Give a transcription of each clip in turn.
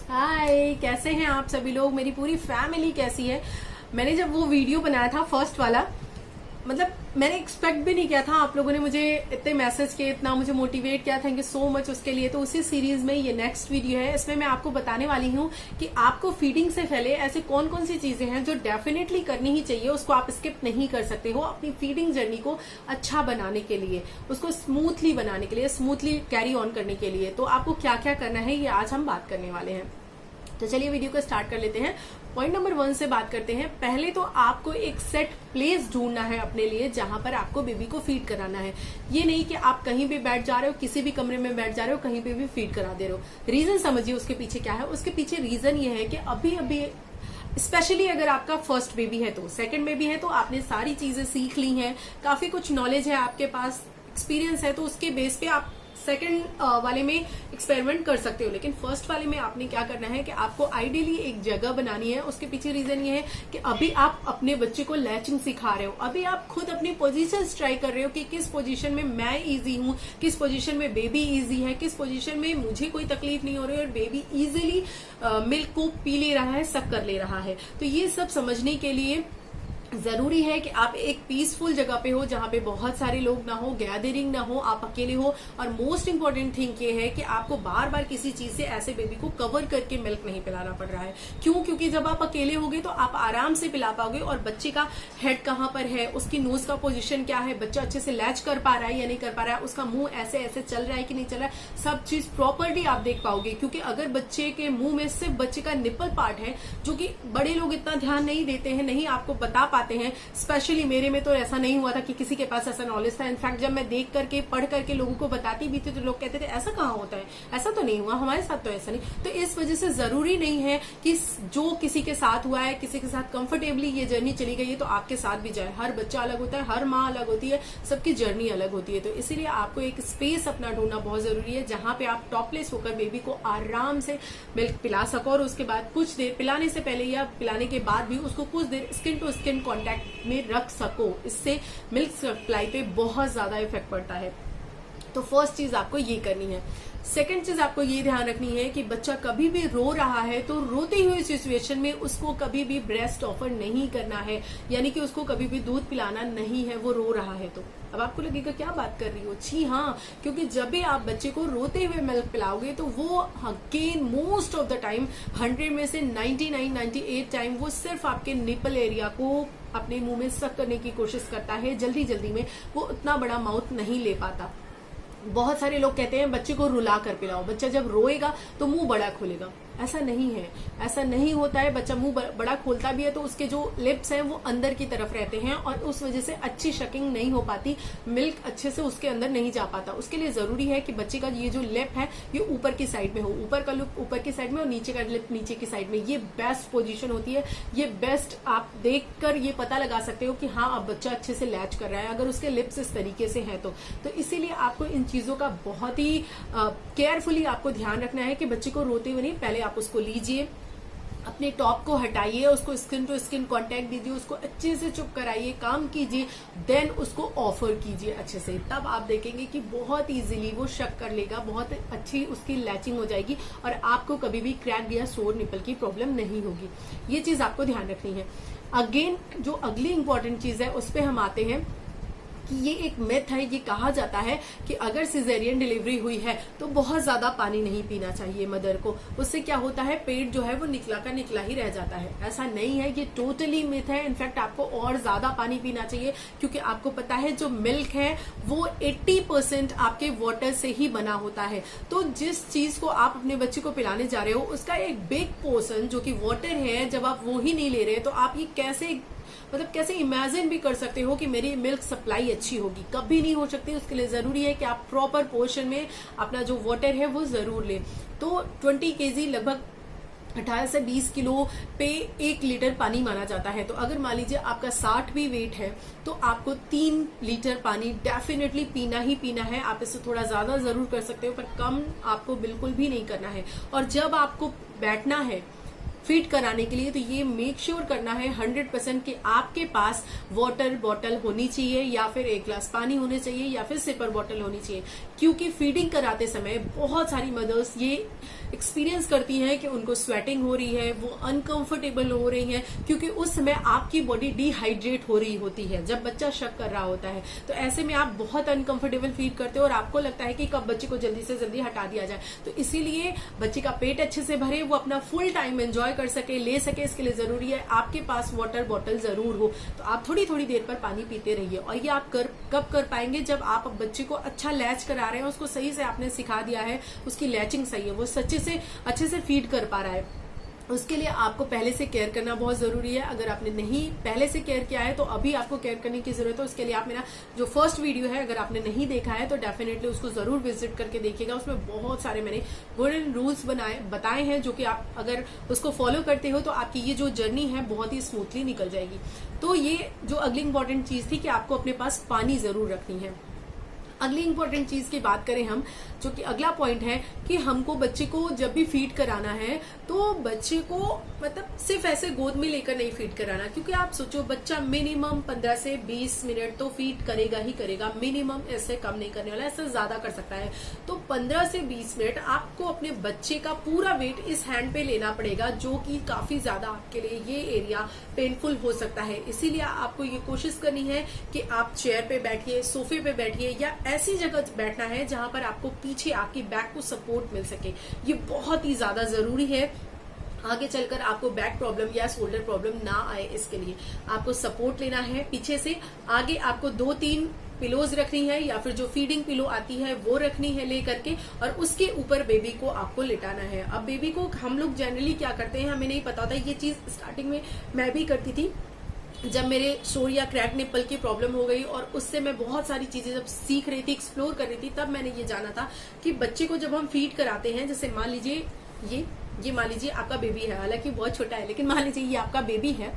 हाय, कैसे हैं आप सभी लोग। मेरी पूरी फैमिली कैसी है। मैंने जब वो वीडियो बनाया था फर्स्ट वाला, मतलब मैंने एक्सपेक्ट भी नहीं किया था। आप लोगों ने मुझे इतने मैसेज किए, इतना मुझे मोटिवेट किया, थैंक यू सो मच उसके लिए। तो उसी सीरीज में ये नेक्स्ट वीडियो है। इसमें मैं आपको बताने वाली हूँ कि आपको फीडिंग से पहले ऐसे कौन कौन सी चीजें हैं जो डेफिनेटली करनी ही चाहिए, उसको आप स्किप नहीं कर सकते हो अपनी फीडिंग जर्नी को अच्छा बनाने के लिए, उसको स्मूथली बनाने के लिए, स्मूथली कैरी ऑन करने के लिए। तो आपको क्या क्या करना है ये आज हम बात करने वाले हैं। तो चलिए वीडियो को स्टार्ट कर लेते हैं। पॉइंट नंबर 1 से बात करते हैं। पहले तो आपको एक सेट प्लेस ढूंढना है अपने लिए जहां पर आपको बेबी को फीड कराना है। ये नहीं कि आप कहीं भी बैठ जा रहे हो, किसी भी कमरे में बैठ जा रहे हो, कहीं पे भी फीड करा दे रहे हो। रीजन समझिए उसके पीछे क्या है। उसके पीछे रीजन ये है कि अभी अभी स्पेशली अगर आपका फर्स्ट बेबी है, तो सेकंड बेबी है तो आपने सारी चीजें सीख ली हैं, काफी कुछ नॉलेज है आपके पास, एक्सपीरियंस है, तो उसके बेस पे आप सेकंड वाले में एक्सपेरिमेंट कर सकते हो। लेकिन फर्स्ट वाले में आपने क्या करना है कि आपको आइडियली एक जगह बनानी है। उसके पीछे रीजन ये है कि अभी आप अपने बच्चे को लैचिंग सिखा रहे हो, अभी आप खुद अपनी पोजीशन ट्राई कर रहे हो कि किस पोजीशन में मैं इजी हूँ, किस पोजीशन में बेबी इजी है, किस पोजीशन में मुझे कोई तकलीफ नहीं हो रही और बेबी इजीली मिल्क को पी ले रहा है, सक कर ले रहा है। तो ये सब समझने के लिए जरूरी है कि आप एक पीसफुल जगह पे हो जहां पे बहुत सारे लोग ना हो, गैदरिंग ना हो, आप अकेले हो। और मोस्ट इंपॉर्टेंट थिंग ये है कि आपको बार बार किसी चीज से ऐसे बेबी को कवर करके मिल्क नहीं पिलाना पड़ रहा है। क्यों? क्योंकि जब आप अकेले होगे तो आप आराम से पिला पाओगे और बच्चे का हेड कहाँ पर है, उसकी नोज का पोजिशन क्या है, बच्चा अच्छे से लैच कर पा रहा है या नहीं कर पा रहा है, उसका मुंह ऐसे ऐसे चल रहा है कि नहीं चल रहा है, सब चीज प्रॉपरली आप देख पाओगे। क्योंकि अगर बच्चे के मुंह में सिर्फ बच्चे का निपल पार्ट है, जो कि बड़े लोग इतना ध्यान नहीं देते हैं, नहीं आपको बता पाते हैं। स्पेशली मेरे में तो ऐसा नहीं हुआ था कि किसी के पास ऐसा नॉलेज था। इनफैक्ट जब मैं देख करके पढ़ करके लोगों को बताती भी थी तो लोग कहते थे ऐसा कहाँ होता है, ऐसा तो नहीं हुआ, हमारे साथ तो ऐसा नहीं। तो इस वजह से जरूरी नहीं है कि जो किसी के साथ हुआ है, किसी के साथ कंफर्टेबली ये जर्नी चली गई है तो आपके साथ भी जाए। हर बच्चा अलग होता है, हर माँ अलग होती है, सबकी जर्नी अलग होती है। तो इसीलिए आपको एक स्पेस अपना ढूंढना बहुत जरूरी है जहां पे आप टॉपलेस होकर बेबी को आराम से मिल्क पिला सको और उसके बाद कुछ देर, पिलाने से पहले या पिलाने के बाद भी उसको कुछ देर स्किन टू स्किन कॉन्टेक्ट में रख सको। इससे मिल्क सप्लाई पे बहुत ज्यादा इफेक्ट पड़ता है। तो फर्स्ट चीज आपको ये करनी है। सेकंड चीज आपको ये ध्यान रखनी है कि बच्चा कभी भी रो रहा है तो रोती हुई सिचुएशन में उसको कभी भी ब्रेस्ट ऑफर नहीं करना है, यानी कि उसको कभी भी दूध पिलाना नहीं है, वो रो रहा है तो। अब आपको लगेगा क्या बात कर रही हो, जी हाँ, क्योंकि जब भी आप बच्चे को रोते हुए मिल्क पिलाओगे तो वो again most of the time 100 में से 99-98 टाइम वो सिर्फ आपके निपल एरिया को अपने मुंह में सक करने की कोशिश करता है। जल्दी जल्दी में वो उतना बड़ा माउथ नहीं ले पाता। बहुत सारे लोग कहते हैं बच्चे को रुला कर पिलाओ, बच्चा जब रोएगा तो मुंह बड़ा खोलेगा। ऐसा नहीं है, ऐसा नहीं होता है। बच्चा मुंह बड़ा खोलता भी है तो उसके जो लिप्स हैं वो अंदर की तरफ रहते हैं और उस वजह से अच्छी शकिंग नहीं हो पाती, मिल्क अच्छे से उसके अंदर नहीं जा पाता। उसके लिए जरूरी है कि बच्चे का ये जो लिप है ये ऊपर की साइड में हो, ऊपर का लिप ऊपर की साइड में और नीचे का लिप नीचे की साइड में। ये बेस्ट पोजीशन होती है। ये बेस्ट आप देखकर ये पता लगा सकते हो कि हाँ अब बच्चा अच्छे से लैच कर रहा है, अगर उसके लिप्स इस तरीके से हैं तो इसीलिए आपको इन चीजों का बहुत ही केयरफुली आपको ध्यान रखना है कि बच्चे को रोते हुए नहीं, पहले आप उसको लीजिए, अपने टॉप को हटाइए, उसको स्किन टू स्किन कांटेक्ट दीजिए, उसको अच्छे से चुप कराइए, काम कीजिए, देन उसको ऑफर कीजिए अच्छे से। तब आप देखेंगे कि बहुत इजीली वो शक कर लेगा, बहुत अच्छी उसकी लैचिंग हो जाएगी और आपको कभी भी क्रैक या सोर निपल की प्रॉब्लम नहीं होगी। ये चीज आपको ध्यान रखनी है। अगेन जो अगली इंपॉर्टेंट चीज है उस पर हम आते हैं कि ये एक मिथ है। ये कहा जाता है कि अगर सिजेरियन डिलीवरी हुई है तो बहुत ज्यादा पानी नहीं पीना चाहिए मदर को, उससे क्या होता है पेट जो है वो निकला का निकला ही रह जाता है। ऐसा नहीं है, ये टोटली मिथ है। इनफैक्ट आपको और ज्यादा पानी पीना चाहिए क्योंकि आपको पता है जो मिल्क है वो 80% आपके वाटर से ही बना होता है। तो जिस चीज को आप अपने बच्चे को पिलाने जा रहे हो उसका एक बिग पोर्शन जो कि वाटर है, जब आप वो ही नहीं ले रहे तो आप ये कैसे इमेजिन भी कर सकते हो कि मेरी मिल्क सप्लाई अच्छी होगी? कभी नहीं हो सकती। उसके लिए जरूरी है कि आप प्रॉपर पोर्शन में अपना जो वाटर है वो जरूर लें। तो 20 kg लगभग 18 से 20 किलो पे 1 लीटर पानी माना जाता है। तो अगर मान लीजिए आपका 60 भी वेट है तो आपको 3 लीटर पानी डेफिनेटली पीना ही पीना है। आप इससे थोड़ा ज्यादा जरूर कर सकते हो पर कम आपको बिल्कुल भी नहीं करना है। और जब आपको बैठना है फीड कराने के लिए, तो ये मेक श्योर करना है 100% कि आपके पास वाटर बॉटल होनी चाहिए, या फिर एक ग्लास पानी होने चाहिए, या फिर सिपर बॉटल होनी चाहिए। क्योंकि फीडिंग कराते समय बहुत सारी मदर्स ये एक्सपीरियंस करती हैं कि उनको स्वेटिंग हो रही है, वो अनकंफर्टेबल हो रही हैं, क्योंकि उस समय आपकी बॉडी डिहाइड्रेट हो रही होती है जब बच्चा शक कर रहा होता है। तो ऐसे में आप बहुत अनकंफर्टेबल फील करते हो और आपको लगता है कि कब बच्चे को जल्दी से जल्दी हटा दिया जाए। तो इसीलिए बच्चे का पेट अच्छे से भरे, वो अपना फुल टाइम एंजॉय कर सके, ले सके, इसके लिए जरूरी है आपके पास वाटर बॉटल जरूर हो। तो आप थोड़ी थोड़ी देर पर पानी पीते रहिए। और ये आप कब कर पाएंगे? जब आप बच्चे को अच्छा लैच करा रहे हैं, उसको सही से आपने सिखा दिया है, उसकी लैचिंग सही है, वो अच्छे से फीड कर पा रहा है। उसके लिए आपको पहले से केयर करना बहुत जरूरी है। अगर आपने नहीं पहले से केयर किया है तो अभी आपको केयर करने की जरूरत है। उसके लिए आप मेरा जो फर्स्ट वीडियो है, अगर आपने नहीं देखा है तो डेफिनेटली उसको जरूर विजिट करके देखिएगा। उसमें बहुत सारे मैंने गोल्डन रूल्स बताए हैं, जो कि आप अगर उसको फॉलो करते हो तो आपकी ये जो जर्नी है बहुत ही स्मूथली निकल जाएगी। तो ये जो अगली इंपॉर्टेंट चीज थी कि आपको अपने पास पानी जरूर रखनी है। अगली इंपॉर्टेंट चीज की बात करें हम, जो कि अगला पॉइंट है कि हमको बच्चे को जब भी फीड कराना है तो बच्चे को मतलब सिर्फ ऐसे गोद में लेकर नहीं फीड कराना। क्योंकि आप सोचो, बच्चा मिनिमम 15 से 20 मिनट तो फीड करेगा ही करेगा, मिनिमम, ऐसे कम नहीं करने वाला, ऐसे ज्यादा कर सकता है। तो 15 से 20 मिनट आपको अपने बच्चे का पूरा वेट इस हैंड पे लेना पड़ेगा, जो कि काफी ज्यादा आपके लिए ये एरिया पेनफुल हो सकता है। इसीलिए आपको ये कोशिश करनी है कि आप चेयर पे बैठिए, सोफे पे बैठिए, या ऐसी जगह बैठना है जहां पर आपको पीछे आपकी बैक को सपोर्ट मिल सके। ये बहुत ही ज्यादा जरूरी है। आगे चलकर आपको बैक प्रॉब्लम या शोल्डर प्रॉब्लम ना आए, इसके लिए आपको सपोर्ट लेना है पीछे से। आगे आपको 2-3 पिलोज रखनी है, या फिर जो फीडिंग पिलो आती है वो रखनी है ले करके, और उसके ऊपर बेबी को आपको लिटाना है। अब बेबी को हम लोग जनरली क्या करते हैं, हमें नहीं पता होता। ये चीज स्टार्टिंग में मैं भी करती थी, जब मेरे शोर या क्रैक निप्पल की प्रॉब्लम हो गई, और उससे मैं बहुत सारी चीजें जब सीख रही थी, एक्सप्लोर कर रही थी, तब मैंने ये जाना था कि बच्चे को जब हम फीड कराते हैं, जैसे मान लीजिए ये मान लीजिए आपका बेबी है, हालांकि बहुत छोटा है, लेकिन मान लीजिए ये आपका बेबी है,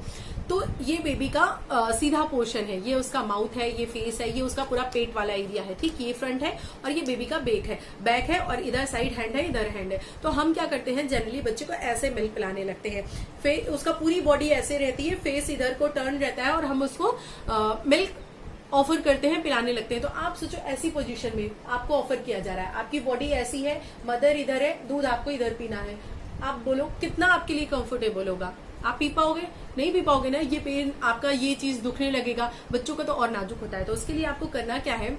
तो ये बेबी का सीधा पोर्शन है, ये उसका माउथ है, ये फेस है, ये उसका पूरा पेट वाला एरिया है, ठीक। ये फ्रंट है और ये बेबी का बैक है, और इधर साइड हैंड है, इधर हैंड है। तो हम क्या करते हैं, जनरली बच्चे को ऐसे मिल्क पिलाने लगते हैं। उसका पूरी बॉडी ऐसे रहती है, फेस इधर को टर्न रहता है, और हम उसको मिल्क ऑफर करते हैं, पिलाने लगते हैं। तो आप सोचो, ऐसी पोजीशन में आपको ऑफर किया जा रहा है, आपकी बॉडी ऐसी है, मदर इधर है, दूध आपको इधर पीना है। आप बोलो कितना आपके लिए कंफर्टेबल होगा? आप पी पाओगे? नहीं पी पाओगे ना। ये पेन आपका, ये चीज दुखने लगेगा। बच्चों का तो और नाजुक होता है। तो उसके लिए आपको करना क्या है,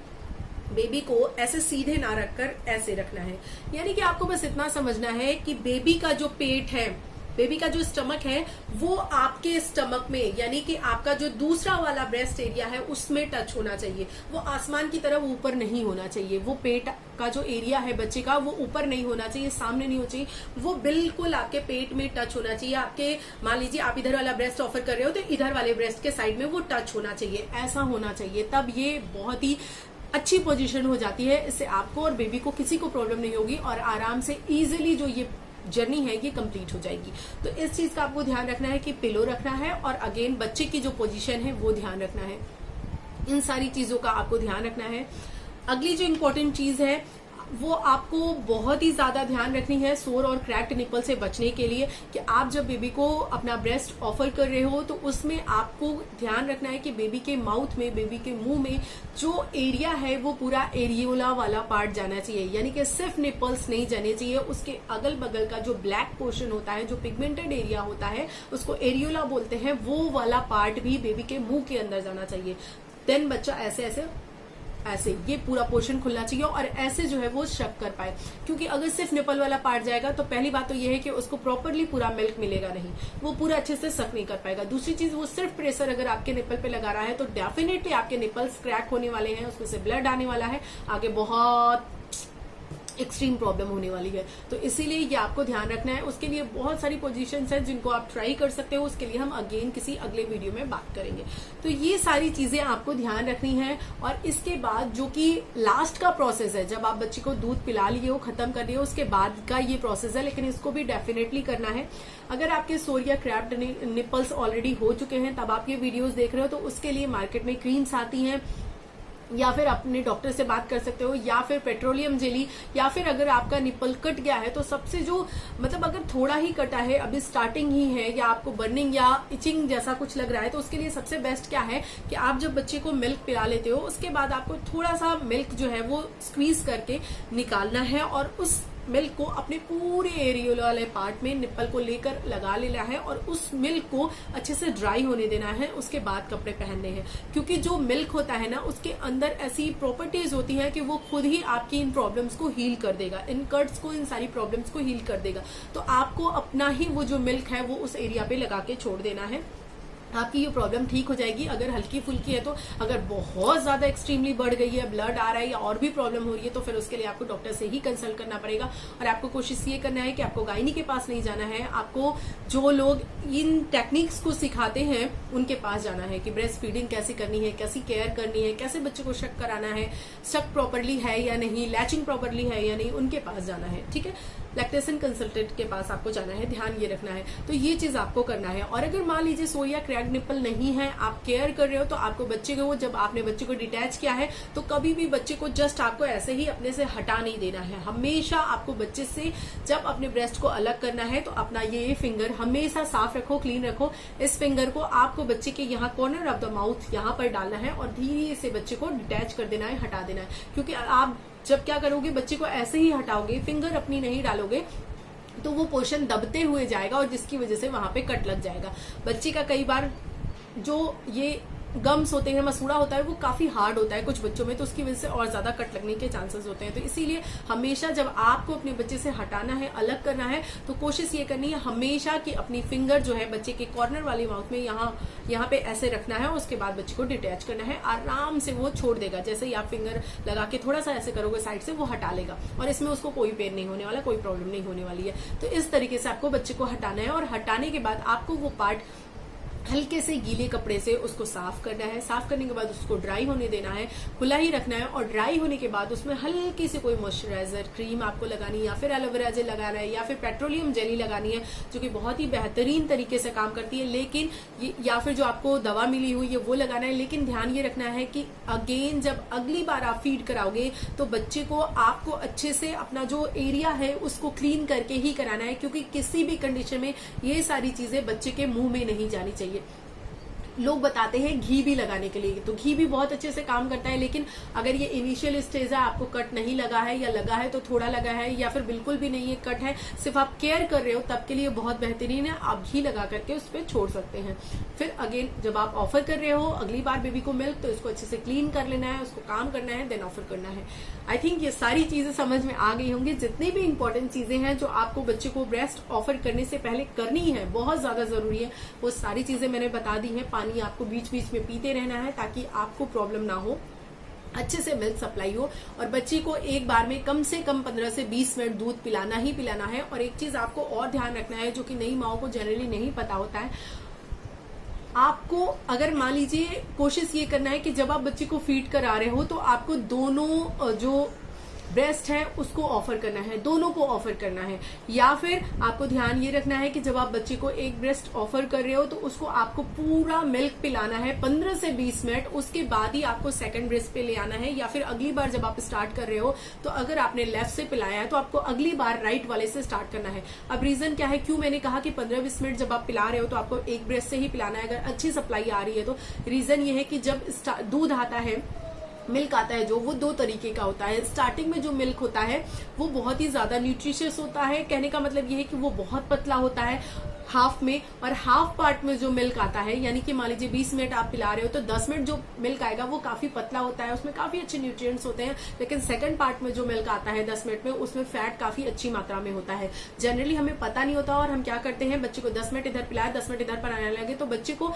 बेबी को ऐसे सीधे ना रखकर ऐसे रखना है। यानी कि आपको बस इतना समझना है कि बेबी का जो पेट है, बेबी का जो स्टमक है, वो आपके स्टमक में, यानी कि आपका जो दूसरा वाला ब्रेस्ट एरिया है उसमें टच होना चाहिए। वो आसमान की तरफ ऊपर नहीं होना चाहिए। वो पेट का जो एरिया है बच्चे का, वो ऊपर नहीं होना चाहिए, सामने नहीं होना चाहिए, वो बिल्कुल आपके पेट में टच होना चाहिए। आपके, मान लीजिए आप इधर वाला ब्रेस्ट ऑफर कर रहे हो, तो इधर वाले ब्रेस्ट के साइड में वो टच होना चाहिए, ऐसा होना चाहिए। तब ये बहुत ही अच्छी पोजीशन हो जाती है। इससे आपको और बेबी को किसी को प्रॉब्लम नहीं होगी, और आराम से इजिली जो ये जर्नी है ये कंप्लीट हो जाएगी। तो इस चीज का आपको ध्यान रखना है कि पिलो रखना है, और अगेन बच्चे की जो पोजीशन है वो ध्यान रखना है। इन सारी चीजों का आपको ध्यान रखना है। अगली जो इम्पोर्टेंट चीज है वो आपको बहुत ही ज्यादा ध्यान रखनी है सोर और क्रैक्ड निपल से बचने के लिए, कि आप जब बेबी को अपना ब्रेस्ट ऑफर कर रहे हो तो उसमें आपको ध्यान रखना है कि बेबी के माउथ में, बेबी के मुंह में जो एरिया है वो पूरा एरियोला वाला पार्ट जाना चाहिए। यानी कि सिर्फ निपल्स नहीं जाने चाहिए, उसके अगल बगल का जो ब्लैक पोर्शन होता है, जो पिगमेंटेड एरिया होता है, उसको एरियोला बोलते हैं, वो वाला पार्ट भी बेबी के मुंह के अंदर जाना चाहिए। देन बच्चा ऐसे ये पूरा पोर्शन खुलना चाहिए, और ऐसे जो है वो शक कर पाए। क्योंकि अगर सिर्फ निपल वाला पार्ट जाएगा तो पहली बात तो ये है कि उसको प्रॉपरली पूरा मिल्क मिलेगा नहीं, वो पूरा अच्छे से सक नहीं कर पाएगा। दूसरी चीज, वो सिर्फ प्रेशर अगर आपके निपल पे लगा रहा है तो डेफिनेटली आपके निपल्स क्रैक होने वाले हैं, उसमें से ब्लड आने वाला है, आगे बहुत एक्सट्रीम प्रॉब्लम होने वाली है। तो इसीलिए ये आपको ध्यान रखना है। उसके लिए बहुत सारी पोजीशंस हैं जिनको आप ट्राई कर सकते हो, उसके लिए हम अगेन किसी अगले वीडियो में बात करेंगे। तो ये सारी चीजें आपको ध्यान रखनी है। और इसके बाद जो कि लास्ट का प्रोसेस है, जब आप बच्चे को दूध पिला लिए हो, खत्म कर लिए हो, उसके बाद का ये प्रोसेस है, लेकिन इसको भी डेफिनेटली करना है। अगर आपके सोर या क्रैप्ड निपल्स ऑलरेडी हो चुके हैं, तब आप ये वीडियोज देख रहे हो, तो उसके लिए मार्केट में क्रीम्स आती हैं, या फिर अपने डॉक्टर से बात कर सकते हो, या फिर पेट्रोलियम जेली, या फिर अगर आपका निप्पल कट गया है तो सबसे जो मतलब अगर थोड़ा ही कटा है, अभी स्टार्टिंग ही है, या आपको बर्निंग या इचिंग जैसा कुछ लग रहा है, तो उसके लिए सबसे बेस्ट क्या है कि आप जब बच्चे को मिल्क पिला लेते हो उसके बाद आपको थोड़ा सा मिल्क जो है वो स्क्वीज करके निकालना है और उस मिल्क को अपने पूरे एरियल वाले पार्ट में निप्पल को लेकर लगा लेना है और उस मिल्क को अच्छे से ड्राई होने देना है। उसके बाद कपड़े पहनने हैं, क्योंकि जो मिल्क होता है ना उसके अंदर ऐसी प्रॉपर्टीज होती हैं कि वो खुद ही आपकी इन प्रॉब्लम्स को हील कर देगा, इन कट्स को, इन सारी प्रॉब्लम्स को हील कर देगा। तो आपको अपना ही वो जो मिल्क है वो उस एरिया पे लगा के छोड़ देना है, आपकी ये प्रॉब्लम ठीक हो जाएगी। अगर हल्की फुल्की है तो, अगर बहुत ज्यादा एक्सट्रीमली बढ़ गई है, ब्लड आ रहा है या और भी प्रॉब्लम हो रही है, तो फिर उसके लिए आपको डॉक्टर से ही कंसल्ट करना पड़ेगा। और आपको कोशिश ये करना है कि आपको गायनी के पास नहीं जाना है, आपको जो लोग इन टेक्निक्स को सिखाते हैं उनके पास जाना है कि ब्रेस्ट फीडिंग कैसे करनी है, कैसी केयर करनी है, कैसे बच्चे को शक कराना है, शक प्रॉपरली है या नहीं, लैचिंग प्रॉपरली है या नहीं, उनके पास जाना है। ठीक है, लैक्टेशन कंसल्टेंट के पास आपको जाना है, ध्यान ये रखना है। तो ये चीज आपको करना है। और अगर मान लीजिए सोई या क्रैक्ड निप्पल नहीं है, आप केयर कर रहे हो, तो आपको बच्चे को, जब आपने बच्चे को डिटैच किया है तो कभी भी बच्चे को जस्ट आपको ऐसे ही अपने से हटा नहीं देना है। हमेशा आपको बच्चे से जब अपने ब्रेस्ट को अलग करना है तो अपना ये फिंगर हमेशा साफ रखो, क्लीन रखो। इस फिंगर को आपको बच्चे के यहाँ कॉर्नर ऑफ द माउथ यहाँ पर डालना है और धीरे से बच्चे को डिटैच कर देना है, हटा देना है। क्योंकि आप जब क्या करोगे, बच्चे को ऐसे ही हटाओगे, फिंगर अपनी नहीं डालोगे, तो वो पोर्शन दबते हुए जाएगा और जिसकी वजह से वहां पे कट लग जाएगा। बच्चे का कई बार जो ये गम्स होते हैं, मसूड़ा होता है, वो काफी हार्ड होता है कुछ बच्चों में, तो उसकी वजह से और ज्यादा कट लगने के चांसेस होते हैं। तो इसीलिए हमेशा जब आपको अपने बच्चे से हटाना है, अलग करना है, तो कोशिश ये करनी है हमेशा कि अपनी फिंगर जो है बच्चे के कॉर्नर वाले माउथ में यहाँ पे ऐसे रखना है। उसके बाद बच्चे को डिटैच करना है, आराम से वो छोड़ देगा। जैसे ही आप फिंगर लगा के थोड़ा सा ऐसे करोगे साइड से, वो हटा लेगा और इसमें उसको कोई पेन नहीं होने वाला, कोई प्रॉब्लम नहीं होने वाली है। तो इस तरीके से आपको बच्चे को हटाना है और हटाने के बाद आपको वो पार्ट हल्के से गीले कपड़े से उसको साफ करना है। साफ करने के बाद उसको ड्राई होने देना है, खुला ही रखना है। और ड्राई होने के बाद उसमें हल्की से कोई मॉइस्चराइजर क्रीम आपको लगानी है, या फिर एलोवेरा जेल लगाना है, या फिर पेट्रोलियम जेली लगानी है, जो कि बहुत ही बेहतरीन तरीके से काम करती है। लेकिन या फिर जो आपको दवा मिली हुई है वो लगाना है। लेकिन ध्यान ये रखना है कि अगेन जब अगली बार आप फीड कराओगे तो बच्चे को आपको अच्छे से अपना जो एरिया है उसको क्लीन करके ही कराना है, क्योंकि किसी भी कंडीशन में ये सारी चीजें बच्चे के मुंह में नहीं जानी चाहिए। लोग बताते हैं घी भी लगाने के लिए, तो घी भी बहुत अच्छे से काम करता है। लेकिन अगर ये इनिशियल स्टेज है, आपको कट नहीं लगा है, या लगा है तो थोड़ा लगा है, या फिर बिल्कुल भी नहीं है कट है, सिर्फ आप केयर कर रहे हो, तब के लिए बहुत बेहतरीन है। आप घी लगा करके उस पर छोड़ सकते हैं। फिर अगेन जब आप ऑफर कर रहे हो अगली बार बेबी को मिल्क, तो इसको अच्छे से क्लीन कर लेना है, उसको काम करना है, देन ऑफर करना है। आई थिंक ये सारी चीजें समझ में आ गई होंगी। जितनी भी इंपॉर्टेंट चीजें हैं जो आपको बच्चे को ब्रेस्ट ऑफर करने से पहले करनी है, बहुत ज्यादा जरूरी है, वो सारी चीजें मैंने बता दी है। पानी आपको बीच बीच में पीते रहना है ताकि आपको प्रॉब्लम ना हो, अच्छे से मिल्क सप्लाई हो। और बच्चे को एक बार में कम से कम 15 से 20 मिनट दूध पिलाना ही पिलाना है। और एक चीज आपको और ध्यान रखना है, जो कि नई माओ को जनरली नहीं पता होता है, आपको अगर मान लीजिए कोशिश ये करना है कि जब आप बच्चे को फीड करा रहे हो तो आपको दोनों जो ब्रेस्ट है उसको ऑफर करना है, दोनों को ऑफर करना है। या फिर आपको ध्यान ये रखना है कि जब आप बच्चे को एक ब्रेस्ट ऑफर कर रहे हो तो उसको आपको पूरा मिल्क पिलाना है 15 से 20 मिनट, उसके बाद ही आपको सेकंड ब्रेस्ट पे ले आना है। या फिर अगली बार जब आप स्टार्ट कर रहे हो तो अगर आपने लेफ्ट से पिलाया है तो आपको अगली बार राइट वाले से स्टार्ट करना है। अब रीजन क्या है, क्यों मैंने कहा कि 15-20 मिनट जब आप पिला रहे हो तो आपको एक ब्रेस्ट से ही पिलाना है अगर अच्छी सप्लाई आ रही है तो। रीजन ये है कि जब दूध आता है, मिल्क आता है, जो वो दो तरीके का होता है। स्टार्टिंग में जो मिल्क होता है वो बहुत ही ज्यादा न्यूट्रिशियस होता है, कहने का मतलब ये है कि वो बहुत पतला होता है हाफ में, और हाफ पार्ट में जो मिल्क आता है, यानी कि मान लीजिए 20 मिनट आप पिला रहे हो तो 10 मिनट जो मिल्क आएगा वो काफी पतला होता है, उसमें काफी अच्छे न्यूट्रिएंट्स होते हैं। लेकिन सेकंड पार्ट में जो मिल्क आता है 10 मिनट में, उसमें फैट काफी अच्छी मात्रा में होता है। जनरली हमें पता नहीं होता और हम क्या करते हैं, बच्चे को 10 मिनट इधर पिलाया, 10 मिनट इधर पिलाने लगे, तो बच्चे को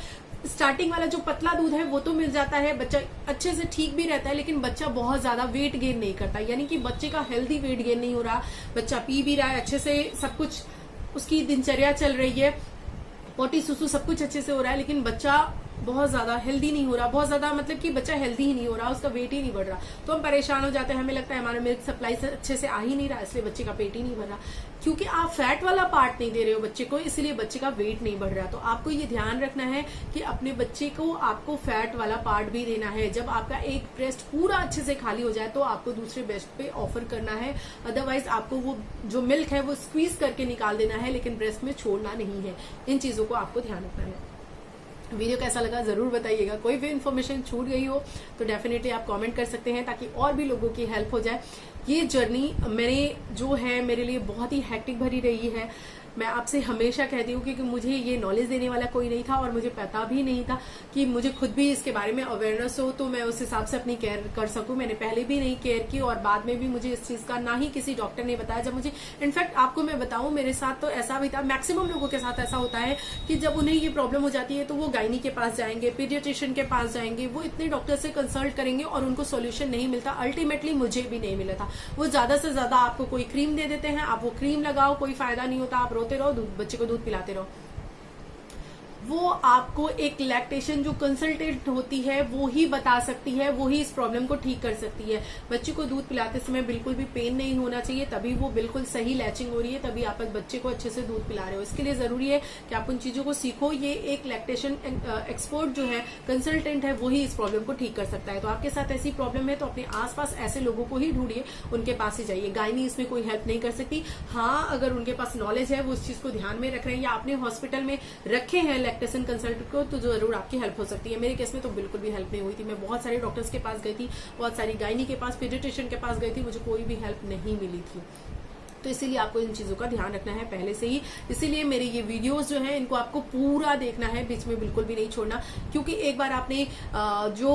स्टार्टिंग वाला जो पतला दूध है वो तो मिल जाता है, बच्चा अच्छे से ठीक भी रहता है, लेकिन बच्चा बहुत ज्यादा वेट गेन नहीं करता, यानी कि बच्चे का हेल्दी वेट गेन नहीं हो रहा। बच्चा पी भी रहा है अच्छे से, सब कुछ उसकी दिनचर्या चल रही है, पोटी सुसु सब कुछ अच्छे से हो रहा है, लेकिन बच्चा बहुत ज्यादा हेल्दी नहीं हो रहा, बहुत ज्यादा मतलब कि बच्चा हेल्दी ही नहीं हो रहा, उसका वेट ही नहीं बढ़ रहा, तो हम परेशान हो जाते हैं, हमें लगता है हमारा मिल्क सप्लाई से अच्छे से आ ही नहीं रहा, इसलिए बच्चे का पेट ही नहीं भर रहा, क्योंकि आप फैट वाला पार्ट नहीं दे रहे हो बच्चे को, इसलिए बच्चे का वेट नहीं बढ़ रहा। तो आपको ये ध्यान रखना है कि अपने बच्चे को आपको फैट वाला पार्ट भी देना है। जब आपका एक ब्रेस्ट पूरा अच्छे से खाली हो जाए तो आपको दूसरे ब्रेस्ट पे ऑफर करना है, अदरवाइज आपको वो जो मिल्क है वो स्क्वीज करके निकाल देना है, लेकिन ब्रेस्ट में छोड़ना नहीं है। इन चीजों को आपको ध्यान रखना है। वीडियो कैसा लगा जरूर बताइएगा। कोई भी इन्फॉर्मेशन छूट गई हो तो डेफिनेटली आप कमेंट कर सकते हैं, ताकि और भी लोगों की हेल्प हो जाए। ये जर्नी मेरे लिए बहुत ही हेक्टिक भरी रही है। मैं आपसे हमेशा कहती हूँ क्योंकि मुझे ये नॉलेज देने वाला कोई नहीं था और मुझे पता भी नहीं था कि मुझे खुद भी इसके बारे में अवेयरनेस हो तो मैं उस हिसाब से अपनी केयर कर सकूं। मैंने पहले भी नहीं केयर की और बाद में भी मुझे इस चीज का ना ही किसी डॉक्टर ने बताया। जब मुझे इनफैक्ट आपको मैं बताऊं, मेरे साथ तो ऐसा भी था, मैक्सिमम लोगों के साथ ऐसा होता है कि जब उन्हें ये प्रॉब्लम हो जाती है तो वो गायनी के पास जाएंगे, पीडियाट्रिशियन के पास जाएंगे, वो इतने डॉक्टर से कंसल्ट करेंगे और उनको सोल्यूशन नहीं मिलता। अल्टीमेटली मुझे भी नहीं मिला था। वो ज्यादा से ज्यादा आपको कोई क्रीम दे देते हैं, आप वो क्रीम लगाओ, कोई फायदा नहीं होता, आप रोते रहो, बच्चे को दूध पिलाते रहो। वो आपको एक लैक्टेशन जो कंसल्टेंट होती है वो ही बता सकती है, वो ही इस प्रॉब्लम को ठीक कर सकती है। बच्चे को दूध पिलाते समय बिल्कुल भी पेन नहीं होना चाहिए, तभी वो बिल्कुल सही लैचिंग हो रही है, तभी आप बच्चे को अच्छे से दूध पिला रहे हो। इसके लिए जरूरी है कि आप उन चीजों को सीखो। ये एक लैक्टेशन एक्सपर्ट जो है, कंसल्टेंट है, वो ही इस प्रॉब्लम को ठीक कर सकता है। तो आपके साथ ऐसी प्रॉब्लम है तो अपने आसपास ऐसे लोगों को ही ढूंढिए, उनके पास ही जाइए। गायनी इसमें कोई हेल्प नहीं कर सकती। हाँ, अगर उनके पास नॉलेज है, वो उस चीज को ध्यान में रख रहे हैं या अपने हॉस्पिटल में रखे हैं लैक्टेशन कंसल्टेंट को, तो जरूर आपकी हेल्प हो सकती है। मेरे केस में तो बिल्कुल भी हेल्प नहीं हुई थी। मैं बहुत सारे डॉक्टर्स के पास गई थी, बहुत सारी गायनी के पास, पीडियाट्रिशियन के पास गई थी, मुझे कोई भी हेल्प नहीं मिली थी। तो इसीलिए आपको इन चीजों का ध्यान रखना है पहले से ही। इसीलिए मेरे ये वीडियोस जो हैं इनको आपको पूरा देखना है, बीच में बिल्कुल भी नहीं छोड़ना, क्योंकि एक बार आपने जो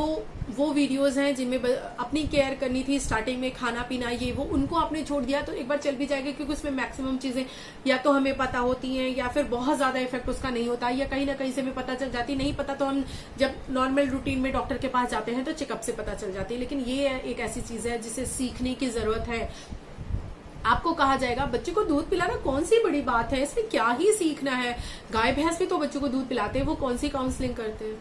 वो वीडियोस हैं जिनमें अपनी केयर करनी थी, स्टार्टिंग में खाना पीना ये वो, उनको आपने छोड़ दिया तो एक बार चल भी जाएगा, क्योंकि उसमें मैक्सिमम चीजें या तो हमें पता होती हैं या फिर बहुत ज्यादा इफेक्ट उसका नहीं होता, या कहीं ना कहीं से हमें पता चल जाती। नहीं पता तो हम जब नॉर्मल रूटीन में डॉक्टर के पास जाते हैं तो चेकअप से पता चल जाती है। लेकिन ये एक ऐसी चीज है जिसे सीखने की जरूरत है। आपको कहा जाएगा बच्चे को दूध पिलाना कौन सी बड़ी बात है, इसमें क्या ही सीखना है, गाय भैंस भी तो बच्चों को दूध पिलाते हैं, वो कौन सी काउंसलिंग करते हैं।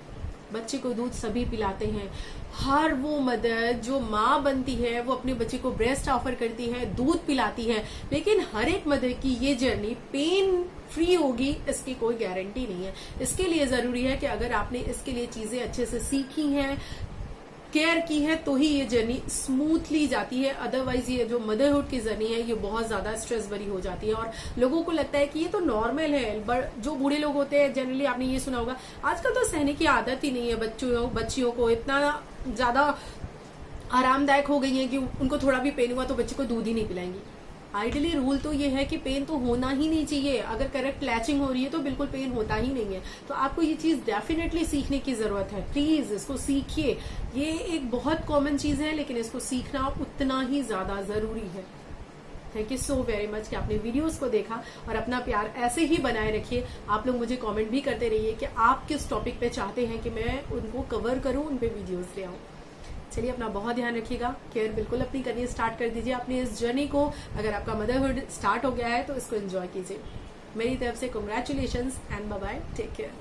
बच्चे को दूध सभी पिलाते हैं। हर वो मदर जो माँ बनती है वो अपने बच्चे को ब्रेस्ट ऑफर करती है, दूध पिलाती है, लेकिन हर एक मदर की ये जर्नी पेन फ्री होगी इसकी कोई गारंटी नहीं है। इसके लिए जरूरी है कि अगर आपने इसके लिए चीजें अच्छे से सीखी हैं, केयर की है, तो ही ये जर्नी स्मूथली जाती है। अदरवाइज ये जो मदरहुड की जर्नी है ये बहुत ज्यादा स्ट्रेस भरी हो जाती है और लोगों को लगता है कि ये तो नॉर्मल है। जो बूढ़े लोग होते हैं जनरली, आपने ये सुना होगा, आजकल तो सहने की आदत ही नहीं है बच्चियों को, इतना ज्यादा आरामदायक हो गई है कि उनको थोड़ा भी पेन हुआ तो बच्चे को दूध ही नहीं पिलाएंगी। आइडियली रूल तो ये है कि पेन तो होना ही नहीं चाहिए। अगर करेक्ट लैचिंग हो रही है तो बिल्कुल पेन होता ही नहीं है। तो आपको ये चीज डेफिनेटली सीखने की जरूरत है। प्लीज इसको सीखिए। ये एक बहुत कॉमन चीज है, लेकिन इसको सीखना उतना ही ज्यादा जरूरी है। Thank you so very much कि आपने वीडियोस को देखा और अपना प्यार ऐसे ही बनाए रखिए। आप लोग मुझे कमेंट भी करते रहिए कि आप किस टॉपिक पे चाहते हैं कि मैं उनको कवर करूं, उन पे वीडियोस ले आऊं। चलिए, अपना बहुत ध्यान रखिएगा। केयर बिल्कुल अपनी करनी स्टार्ट कर दीजिए अपनी इस जर्नी को। अगर आपका मदरहुड स्टार्ट हो गया है तो इसको एंजॉय कीजिए। मेरी तरफ से congratulations and bye bye, take care.